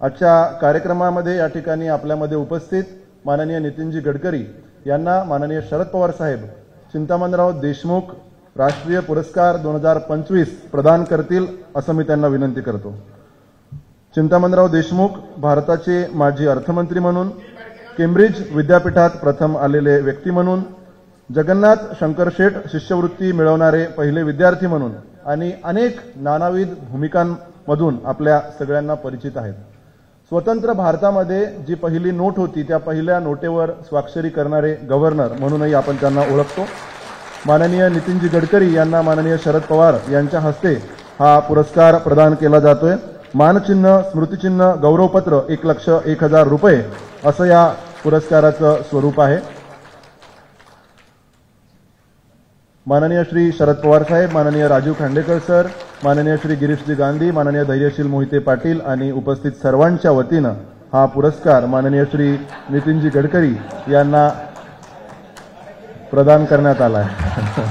आजच्या कार्यक्रमामध्ये या ठिकाणी आपल्यामध्ये उपस्थित माननीय नितीनजी गडकरी यांना माननीय शरद पवार साहेब चिंतामणराव देशमुख राष्ट्रीय पुरस्कार 2025 प्रदान करतील असं मी त्यांना विनंती करतो। चिंतामणराव देशमुख भारताचे माजी अर्थमंत्री म्हणून, केम्ब्रिज विद्यापीठात प्रथम आलेले व्यक्ती म्हणून, जगन्नाथ शंकरशेठ शिष्यवृत्ती मिळवणारे पहिले विद्यार्थी म्हणून आणि अनेक नानाविध भूमिकांमधून आपल्या सगळ्यांना परिचित आहेत। स्वतंत्र भारतामध्ये जी पहिली नोट होती त्या पहिल्या नोटेवर स्वाक्षरी करणारे गव्हर्नर म्हणूनही आपण त्यांना ओळखतो। माननीय नितीनजी गडकरी यांना माननीय शरद पवार यांच्या हस्ते हा पुरस्कार प्रदान केला जातोय। मानचिन्ह, स्मृतिचिन्ह, गौरवपत्र 1,01,000 रुपये असं या पुरस्काराचं स्वरूप आहे। माननीय श्री शरद पवार साहेब, माननीय राजीव खांडेकर सर, माननीय श्री गिरीशजी गांधी, माननीय धैर्यशील मोहिते पाटील आणि उपस्थित सर्वांच्या वतीनं हा पुरस्कार माननीय श्री नितीनजी गडकरी यांना प्रदान करण्यात आला आहे।